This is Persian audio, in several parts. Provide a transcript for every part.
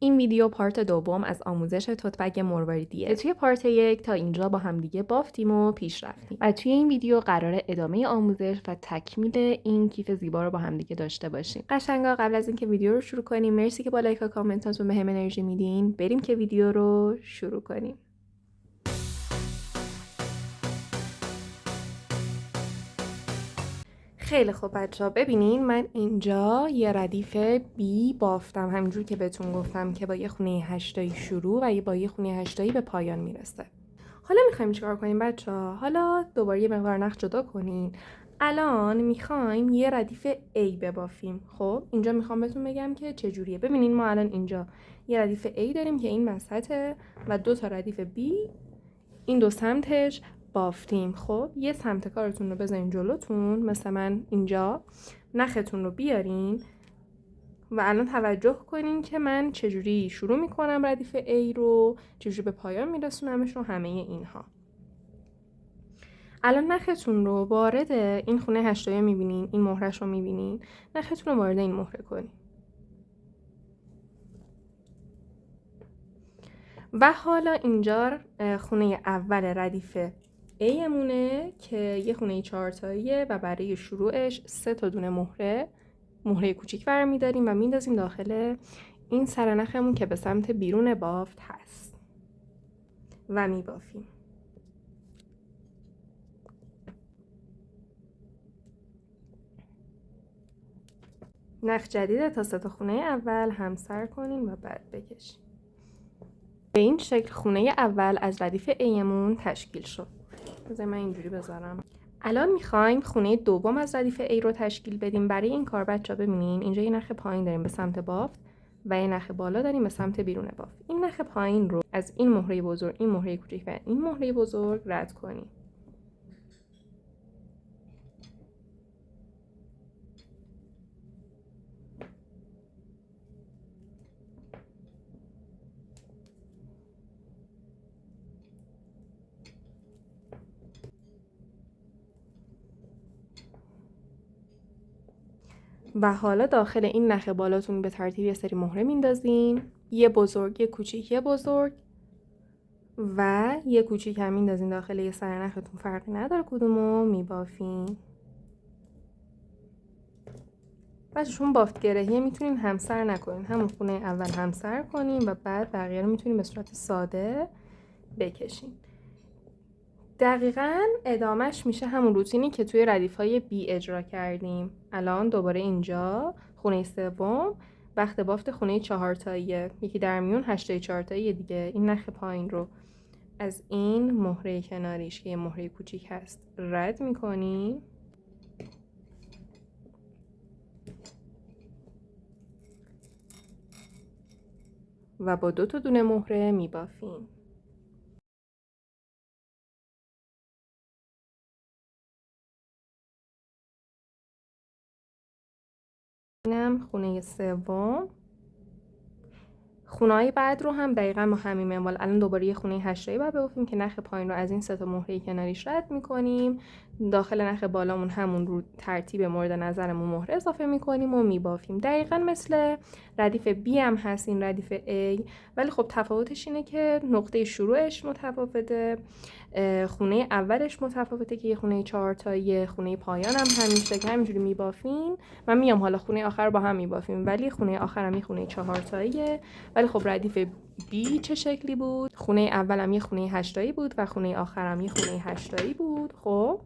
این ویدیو پارت دوم از آموزش توتبگ مرواریدیه. توی پارت 1 تا اینجا با همدیگه بافتیم و پیش رفتیم و توی این ویدیو قراره ادامه آموزش و تکمیل این کیف زیبا رو با همدیگه داشته باشیم. قشنگا قبل از اینکه ویدیو رو شروع کنیم مرسی که با لایک و کامنتاتون بهم انرژی میدین. بریم که ویدیو رو شروع کنیم. خیلی خوب بچه‌ها، ببینین من اینجا یه ردیف بی بافتم، همینجور که بهتون گفتم که با یه خونه 8 تایی شروع و با یه خونه 8 تایی به پایان میرسه. حالا میخوایم چیکار کنیم بچه‌ها؟ حالا دوباره یه مقدار نخ جدا کنین. الان میخوایم یه ردیف A ببافیم. خب اینجا میخوام بهتون بگم که چجوریه. ببینین ما الان اینجا یه ردیف A داریم که این وسطه و دو تا ردیف B این دو سمتش بافتیم. خب یه سمت کارتون رو بزنین جلوتون، مثل من اینجا نختون رو بیارین و الان توجه کنین که من چجوری شروع میکنم ردیف A رو، چجوری به پایان میرسونمش رو، همه اینها. الان نختون رو وارد این خونه 8 تایی میبینین، این مهرش رو میبینین، نختون رو وارد این مهره کنین و حالا اینجا خونه اول ردیف A مونه که یه خونه 4 تاییه و برای شروعش 3 تا دونه مهره کوچیک برمی‌داریم و میندازیم داخل این سرنخمون که به سمت بیرون بافت هست و میبافیم. نخ جدیده تا 3 تا خونه اول همسر کنین و بعد بکشین. به این شکل خونه اول از ردیف A مون تشکیل شد. بذار من اینجوری بذارم. الان میخوایم خونه دوم از ردیف A رو تشکیل بدیم. برای این کار بچه‌ها ببینین اینجا یه نخ پایین داریم به سمت بافت و یه نخ بالا داریم به سمت بیرون بافت. این نخ پایین رو از این مهره بزرگ، این مهره کوچیک و این مهره بزرگ رد کنیم. و حالا داخل این نخ بالاتون به ترتیب یه سری مهره میندازین، یه بزرگ، یه کوچیک، یه بزرگ و یه کوچیک هم میندازین داخل یه سرنختون، فرقی نداره کدومو میبافین. بچه‌شون بافت گرهیه میتونین همسر نکنین، همون خونه اول همسر کنین و بعد بقیه رو میتونین به صورت ساده بکشین. دقیقاً ادامهش میشه همون روتینی که توی ردیف‌های بی اجرا کردیم. الان دوباره اینجا خونه سوم وقت بافت خونه 4 تاییه، یکی در میون 8 تای 4 تایی دیگه. این نخ پایین رو از این مهره کناریش که یه مهره کوچیک هست رد میکنیم و با 2 تا دونه مهره میبافیم. اینم خونه سوم. خونه‌های بعد رو هم دقیقاً با همین منوال الان دوباره یه خونه 8 تایی باید ببافیم که نخ پایین رو از این 3 تا مهره کناریش رد میکنیم، داخل نخ بالامون همون رو ترتیب مورد نظرمون مهره اضافه میکنیم و میبافیم. دقیقاً مثل ردیف B هم هست این ردیف A، ولی خب تفاوتش اینه که نقطه شروعش متفاوته، خونه اولش متفاوته که یه خونه 4 تایی، خونه پایان هم همیشه که همینجوری میبافین. من میام حالا خونه آخر با هم میبافیم، ولی خونه آخر هم یه خونه 4 تاییه. ولی خب ردیف B چه شکلی بود؟ خونه اولم یه خونه 8 تایی بود و خونه آخرم یه خونه 8 تایی بود. خب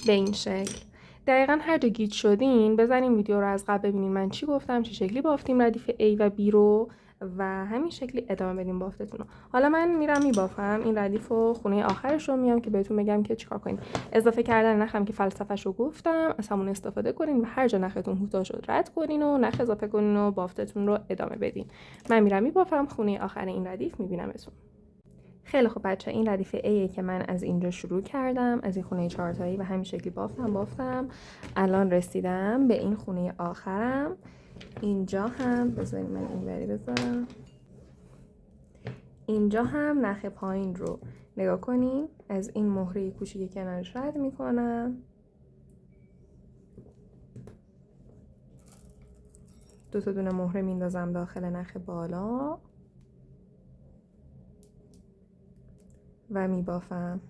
به این شکل دقیقاً هر جا گیج شدین بزنین ویدیو رو از قبل ببینین من چی گفتم، چه شکلی بافتیم ردیف A و B رو و همین شکلی ادامه بدیم بافتتون رو. حالا من میرم میبافم این ردیف و خونه آخرش رو میام که بهتون بگم که چیکار کنین. اضافه کردن نخم که فلسفه‌ش رو گفتم، از همون استفاده کنین و هر جا نختون کوتاه شد رد کنین و نخ اضافه کنین و بافتتون رو ادامه بدین. من میرم میبافم خونه آخر این ردیف میبینمتون. خیلی خب بچه، این ردیف A که من از اینجا شروع کردم، از این خونه 4 تایی و همین شکلی بافتم. الان رسیدم به این خونه آخرم. اینجا هم بذارید من اینوری بذارم. اینجا هم نخ پایین رو نگاه کنین، از این مهره کوچیک کنارش رد میکنم 2 تا دونه مهره میندازم داخل نخ بالا و میبافم.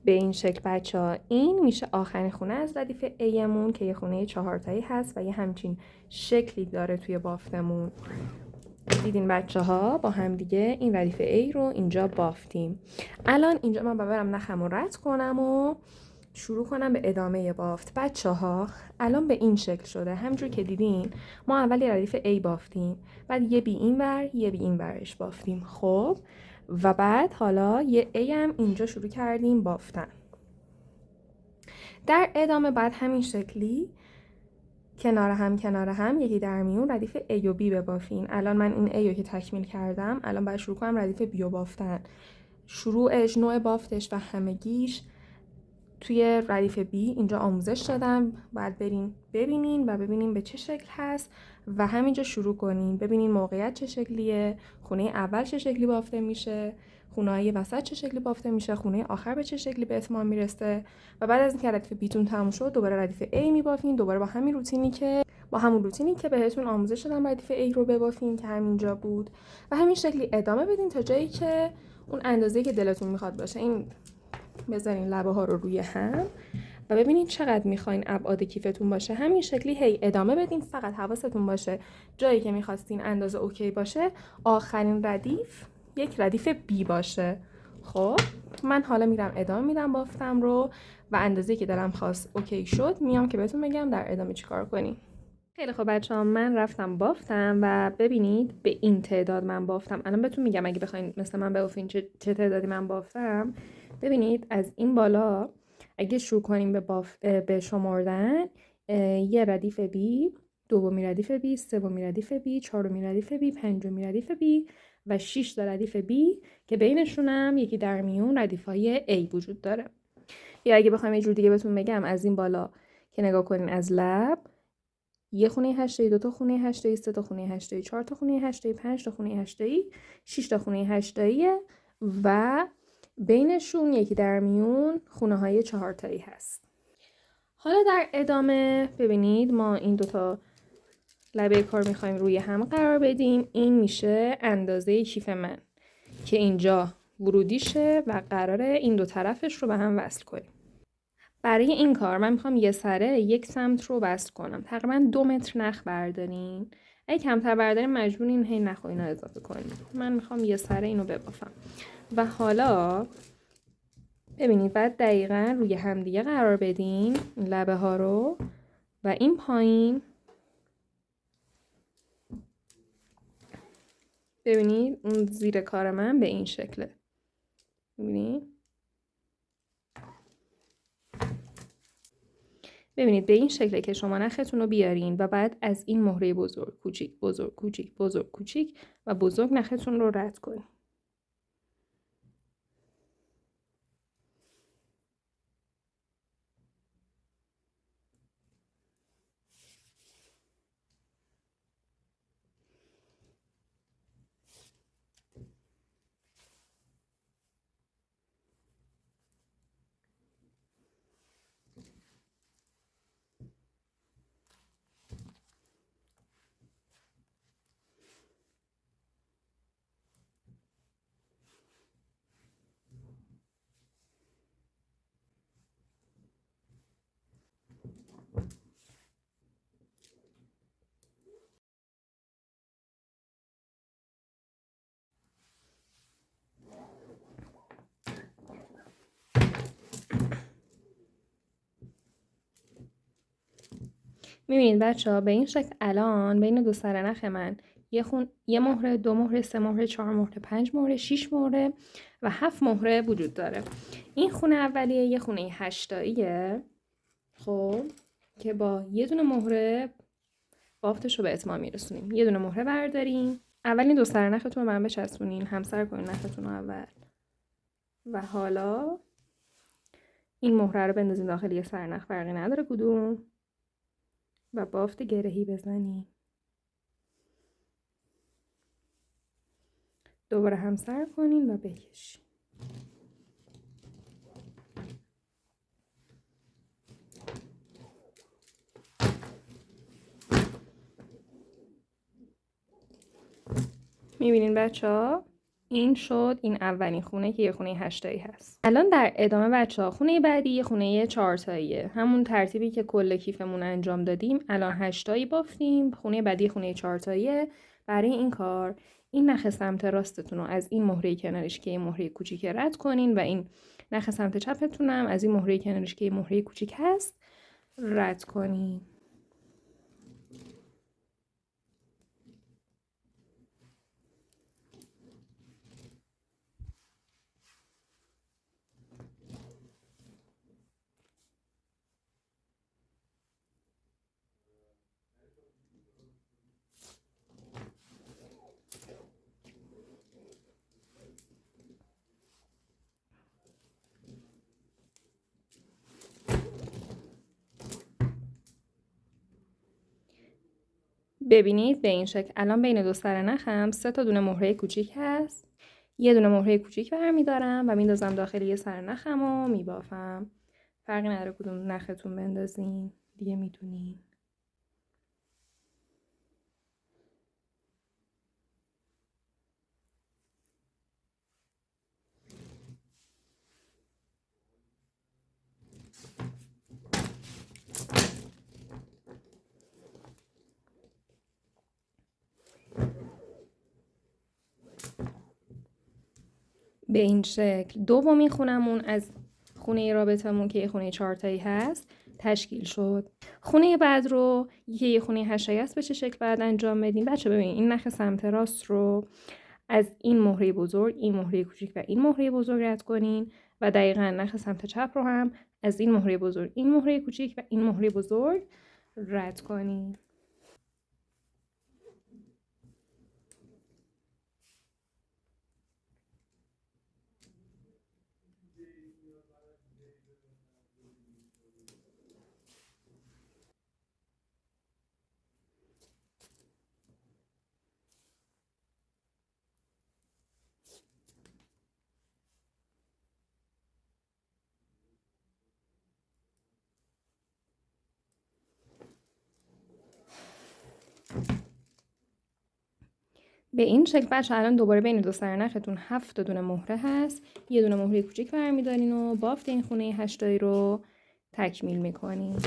به این شکل بچه‌ها این میشه آخرین خونه از ردیف ایمون که یه خونه 4 تایی هست و یه همچین شکلی داره توی بافتمون. دیدین بچه‌ها با هم دیگه این ردیف ای رو اینجا بافتیم. الان اینجا من برم نخم رو رد کنم و شروع کنم به ادامه بافت. بچه‌ها الان به این شکل شده. همونجور که دیدین ما اول یه ردیف ای بافتیم، بعد یه بی این ور یه بی این ورش بافتیم. خب و بعد حالا یه ای هم اینجا شروع کردیم بافتن. در ادامه بعد همین شکلی کنار هم یکی در میون ردیف A و B ببافین. الان من این A رو که تکمیل کردم، الان باید شروع کنم ردیف B رو بافتن. شروعش، نوع بافتش و همگیش توی ردیف B اینجا آموزش دادم. باید برین ببینین و ببینین به چه شکل هست و همینجا شروع کنین. ببینین موقعیت چه شکلیه، خونه اول چه شکلی بافته میشه، خونه‌های وسط چه شکلی بافته میشه، خونه آخر به چه شکلی به اتمام میرسه. و بعد از اینکه ردیف بیتون تموم شد دوباره ردیف A میبافین، دوباره با همون روتینی که بهتون آموزش دادم ردیف A رو ببافین که همینجا بود و همین شکلی ادامه بدین تا جایی که اون اندازه‌ای که دلتون میخواد باشه. این بذارین لبه ها رو روی هم و ببینین چقدر میخواین ابعاد کیفتون باشه. همین شکلی هی ادامه بدین. فقط حواستون باشه جایی که میخواستین اندازه اوکی باشه آخرین ردیف یک ردیف بی باشه. خب من حالا میرم ادامه میدم بافتم رو و اندازه‌ای که دلم خواست اوکی شد میام که بهتون بگم در ادامه چیکار کنیم. خیلی خب بچه‌ها من رفتم بافتم و ببینید به این تعداد من بافتم. الان بهتون میگم اگه بخواید مثل من ببافین چه تعدادی من بافتم. ببینید از این بالا اگه شروع کنیم به شمردن، یه ردیف بی، دومی ردیف بی، سومی ردیف بی، چهارمی ردیف بی، پنجمی ردیف بی و 6 تا ردیف بی که بینشونم یکی در میون ردیف‌های A وجود داره. یا اگه بخوام یه جور دیگه بهتون بگم از این بالا که نگاه کنین از لب یه خونه 8 تایی، 2 تا خونه 8 تایی، 3 تا خونه 8 تایی، 4 تا خونه 8 تایی، 5 تا خونه 8 تایی، 6 تا خونه 8 تایی و بینشون یکی در میون خونه های 4 تایی هست. حالا در ادامه ببینید ما این 2 تا لبه کار میخوایم روی هم قرار بدیم. این میشه اندازه کیف من که اینجا ورودیشه و قراره این 2 طرفش رو به هم وصل کنیم. برای این کار من میخوام یه سره یک سمت رو وصل کنم. تقریبا 2 متر نخ بردارین. اگه کمتر بردارین مجبورین هی نخ و اینا اضافه کنین. من میخوام یه سره اینو ببافم. و حالا ببینید بعد دقیقا روی همدیگه قرار بدین لبه ها رو و این پایین ببینید اون زیر کار من به این شکله. ببینید به این شکله که شما نختون رو بیارین و بعد از این مهره بزرگ کوچیک بزرگ کوچیک بزرگ کوچیک و بزرگ نختون رو رد کنید. میبینید بچه ها به این شکل الان بین 2 سرنخ من یه مهره، 2 مهره، 3 مهره، 4 مهره، 5 مهره، 6 مهره و 7 مهره وجود داره. این خونه اولیه یه خونه 8 تاییه. خب که با یه دونه مهره بافتش رو به اتمام میرسونیم. یه دونه مهره برداریم. اولین 2 سرنختون رو من بچسبونین، همسر کنین نختون رو اول. و حالا این مهره رو بندازین داخل یه سرنخ، فرقی نداره کدوم، و بافت گرهی بزنیم. دوباره همسر کنین و بکشین. میبینین بچه ها؟ این شد این اولین خونه که یه خونه 8 تایی هست. الان در ادامه بچه ها خونه بعدی یه خونه 4 تاییه. همون ترتیبی که کل کیفمون انجام دادیم. الان 8 تایی بافتیم. خونه بعدی خونه 4 تاییه. برای این کار این نخ سمت راستتون رو از این مهره کنارش که یه مهره کوچیک رد کنین و این نخ سمت چپتون هم از این مهره کنارش که یه مهره کوچیک هست رد کنین. ببینید به این شکل الان بین دو سر نخم 3 تا دونه مهره کوچیک هست. یه دونه مهره کوچیک برمیدارم و میندازم داخل یه سر نخم و میبافم. فرقی نداره کدوم نختون بندازین، دیگه میدونین. به این شکل دومین خونمون از خونه رابطمون که یه خونه 4 تایی هست تشکیل شد. خونه بعد رو یه خونه 8 تایی هست به چه شکل بعد انجام بدیم؟ بچه ببینید این نخ سمت راست رو از این مهره بزرگ، این مهره کوچیک و این مهره بزرگ رد کنین و دقیقاً نخ سمت چپ رو هم از این مهره بزرگ، این مهره کوچیک و این مهره بزرگ رد کنین. به این شکل بچه الان دوباره بین دو سر نختون 7 دونه مهره هست. یه دونه مهره کوچیک برمیدارین و بافت این خونه 8 تایی رو تکمیل میکنین.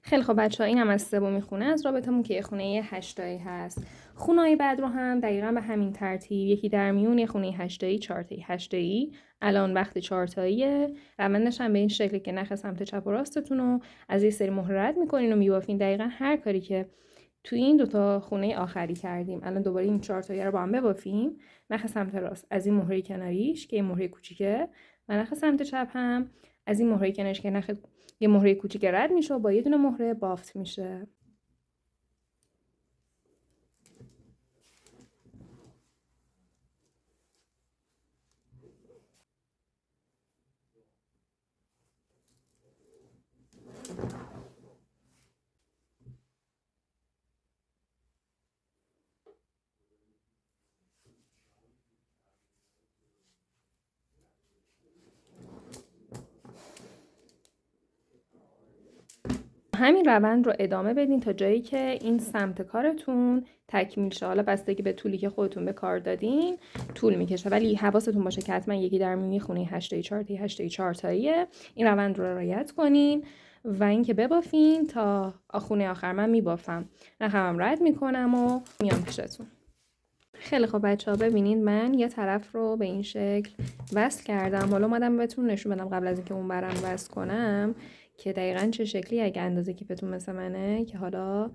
خیلی خب بچه‌ها این هم از سومین خونه از رابطمون که یه خونه 8 تایی هست. خونه‌های بعد رو هم دقیقاً به همین ترتیب یکی در میون یه خونه 8 تایی 4 تایی 8 تایی. الان وقت 4 تاییه. روندش هم به این شکلی که نخ سمت چپ و راستتون رو از یه سری مهره رد می‌کنین و می‌بافین دقیقاً هر کاری که تو این دوتا خونه آخری کردیم. الان دوباره این 4 تایی رو با هم ببافیم. نخ سمت راست از این مهره کناریش که یه مهره کوچیکه و نخ سمت چپ هم از این مهره کنارش که نخ یه مهره کوچیک رد میشه و با یه دونه مهره بافت میشه. همین روند رو ادامه بدین تا جایی که این سمت کارتون تکمیل شه. حالا بستگی به طولی که خودتون به کار دادین طول میکشه، ولی حواستون باشه که حتما یکی در میون خونه 8 تایی 4 تایی 8 تایی 4 تاییه. این روند رو رعایت کنین و اینکه ببافین تا خونه آخر. من میبافم، نخمم رد میکنم و میام پیشتون. خیلی خب بچه‌ها ببینید من یه طرف رو به این شکل وصل کردم. حالا اومدم بهتون نشون بدم قبل از اینکه اون برم وصل کنم که دقیقاً چه شکلی اگه اندازه کیفتون مثل منه که حالا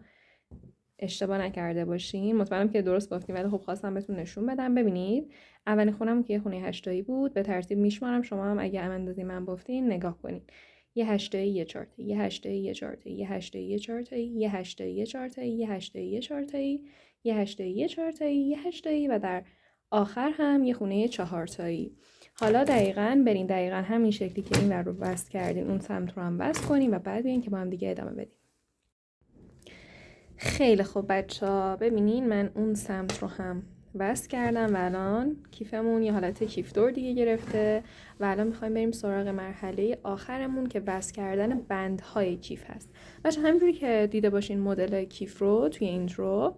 اشتباه نکرده باشین. مطمئنم که درست بافتین ولی خب خواستم بهتون نشون بدم. ببینید اولین خونم که یه خونه 8 تایی بود به ترتیب میشمارم، شما هم اگه اندازه من بافتین نگاه کنین. یه 8 تایی یه 4 تایی یه 8 تایی یه 4 تایی یه 8 تایی یه 4 تایی یه 8 تایی یه 4 تایی یه 8 تایی یه 4 تایی یه 8 تایی یه 4 تایی یه 8 تایی و در آخر هم یه خونه 4 تایی. حالا دقیقاً برین دقیقاً همین شکلی که این ور رو بست کردین اون سمت رو هم بست کنیم و بعد بیاین که با هم دیگه ادامه بدیم. خیلی خوب بچه‌ها، ببینین من اون سمت رو هم بست کردم و الان کیفمون یه حالت کیف دور دیگه گرفته و الان میخوایم بریم سراغ مرحله آخرمون که بست کردن بندهای کیف هست. بچه همینجوری که دیده باشین مدل کیف رو توی اینترو،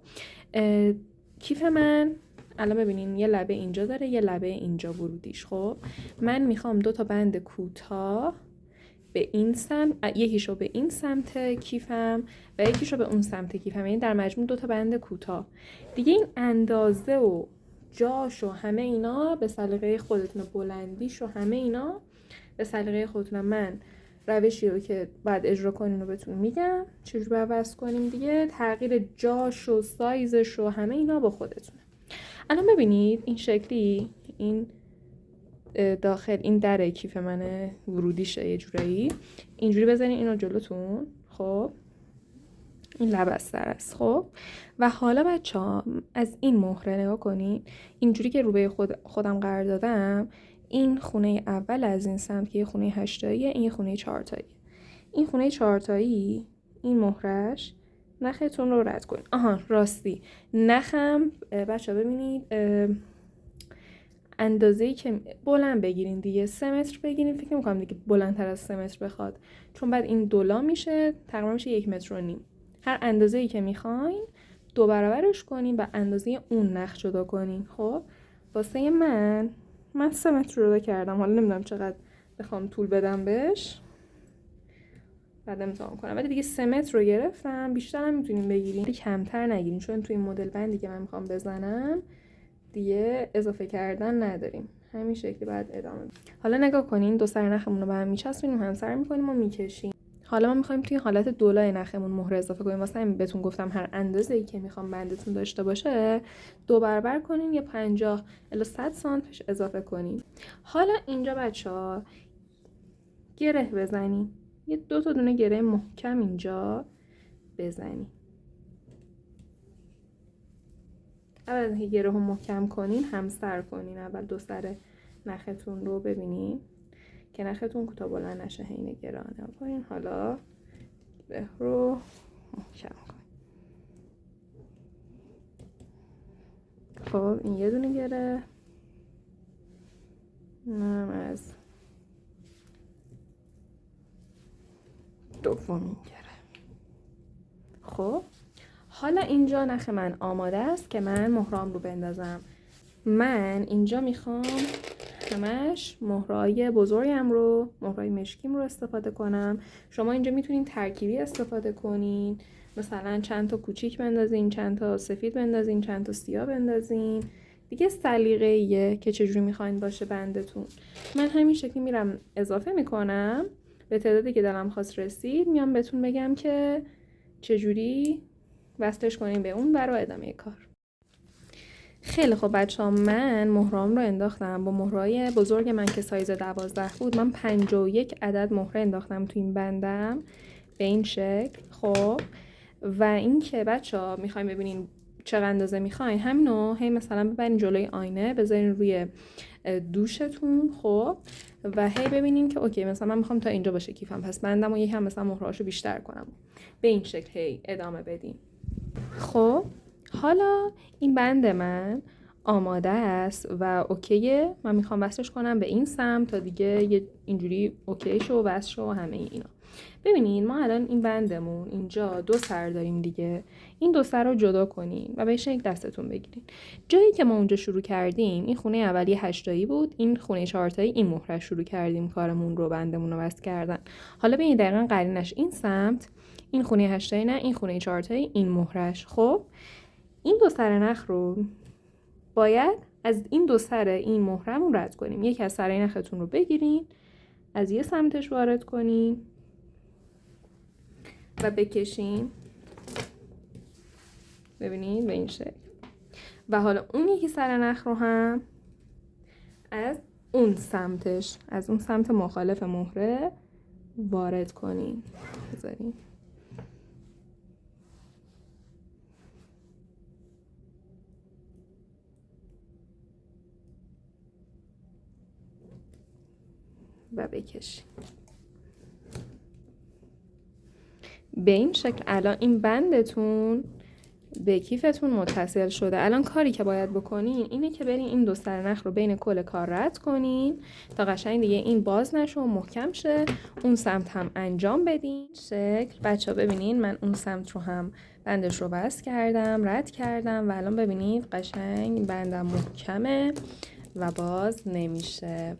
کیف من الان ببینین یه لبه اینجا داره، یه لبه اینجا ورودیش. خب من میخوام 2 تا بند کوتاه به این سمت، یکیشو به این سمت کیفم و یکیشو به اون سمت کیفم، یعنی در مجموع 2 تا بند کوتاه دیگه. این اندازه و جاش و همه اینا به سلیقه خودتون، بلندیش و همه اینا به سلیقه خودتون. من روشی رو که بعد اجرا کنین رو بهتون میگم چجوری عوض کنیم دیگه. تغییر جاش و سایزش و همه اینا با خودتونه. الان ببینید این شکلی، این داخل این در کیف منه، ورودیشه یه جورایی. اینجوری بزنین اینو جلوتون. خب این لب بستر است. خب و حالا بچه‌ها از این مهره نگاه کنین، اینجوری که روبه خودم قرار دادم. این خونه اول از این سمت که یه خونه 8 تاییه، این یه خونه 4 تاییه. این خونه 4 تایی، این مهرش، نختون رو رد کنین. آها راستی نخم بچه‌ها ببینید اندازه‌ای که بلند بگیرین دیگه، 3 متر بگیرین. فکر می‌کنم دیگه بلندتر از 3 متر بخواد، چون بعد این دولا میشه تقریبا میشه 1.5 متر. هر اندازه‌ای که میخواین 2 برابرش کنین و اندازه اون نخ جدا کنین. خب واسه من 3 متر جدا کردم. حالا نمیدونم چقدر بخوام طول بدم بهش، بعد امتحان کنم، ولی دیگه 3 متر رو گرفتم. بیشتر هم میتونین بگیرین، کمتر نگیرین، چون توی مدل بندی که من میخوام بزنم دیگه اضافه کردن نداریم. همین شکلی بعد ادامه بدیم. حالا نگاه کنین 2 سر نخمون رو به هم میچسبونیم، هم سر میکنیم و میکشیم. حالا ما میخوایم توی حالت دولای نخمون مهره اضافه کنیم. واسه همین بهتون گفتم هر اندازه‌ای که میخوام بندتون داشته باشه 2 برابر کنین یا 50 الی 100 سانتیش اضافه کنین. حالا اینجا بچه‌ها گره بزنین، یه 2 تا دونه گره محکم اینجا بزنین. اول از اینکه گره رو محکم کنین همسر کنین. اول 2 سر نختون رو ببینین که نختون کوتاه بلند نشه، حین گرانه کنین. حالا به رو محکم کنین. خب این یه دونه گره، اینم از دومین گره. خب حالا اینجا نخ من آماده است که من مهرام رو بندازم. من اینجا میخوام همش مهرهای بزرگم رو، مهرهای مشکیم رو استفاده کنم. شما اینجا میتونین ترکیبی استفاده کنین، مثلا چند تا کوچیک بندازین، چند تا سفید بندازین، چند تا سیاه بندازین دیگه. سلیقه‌ایه که چجوری میخواین باشه بندتون. من همین شکلی میرم اضافه میکنم به تعدادی که دلم خواست رسید. میام بهتون بگم که چجوری وصلش کنین به اون برای ادامه کار. خیلی خب بچه‌ها، من مهرام رو انداختم با مهرهای بزرگ من که سایز 12 بود. من 51 عدد مهره انداختم تو این بندم به این شکل. خب و این که بچه‌ها میخوایم ببینین چقدر اندازه میخواین، همینو هی مثلا ببرین جلوی آینه، بذارین روی دوشتون. خب و هی ببینین که اوکی مثلا من میخوام تا اینجا باشه کیفم، پس بندم و یکم مثلا مهرهاشو بیشتر کنم. به این شکل هی ادامه بدین. خب حالا این بند من آماده است و اوکیه. من میخوام وصلش کنم به این سمت تا دیگه اینجوری اوکی شو و وصل شو و همه اینا. ببینین ما الان این بندمون اینجا 2 سر داریم دیگه. این 2 سر رو جدا کنین و بهش یک دستتون بگیرین. جایی که ما اونجا شروع کردیم این خونه اولی 8 تایی بود، این خونه 4 تایی این مهره شروع کردیم کارمون رو، بندمون رو وصل کردن. حالا ببین دقیقاً قرینش این سمت، این خونه 8 تایی نه، این خونه 4 تایی این مهرش. خب این 2 سر نخ رو باید از این 2 سر این مهرمون رد کنیم. یک از سرای نختون رو بگیرین، از یه سمتش وارد کنین و بکشین. ببینید به این شکل. و حالا اون یکی سر نخ رو هم از اون سمتش، از اون سمت مخالف مهره وارد کنین. بذارین و بکشید. به این شکل الان این بندتون به کیفتون متصل شده. الان کاری که باید بکنین اینه که برین این 2 سرنخ رو بین کل کار رد کنین تا قشنگ دیگه این باز نشه و محکم شه. اون سمت هم انجام بدین. شکل بچه ها ببینین من اون سمت رو هم بندش رو بست کردم، رد کردم و الان ببینید قشنگ بندم محکمه و باز نمیشه.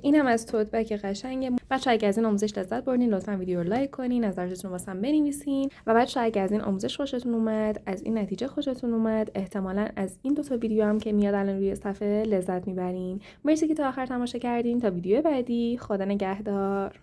این هم از توت بگ قشنگه. بچه اگه از این آموزش لذت بردین لطفا ویدیو رو لایک کنین، نظرتون رو واسم بنویسین و بچه اگه از این آموزش خوشتون اومد، از این نتیجه خوشتون اومد، احتمالاً از این 2 تا ویدیو هم که میاد الان روی صفحه لذت میبرین. مرسی که تا آخر تماشا کردین. تا ویدیو بعدی، خدا نگهدار.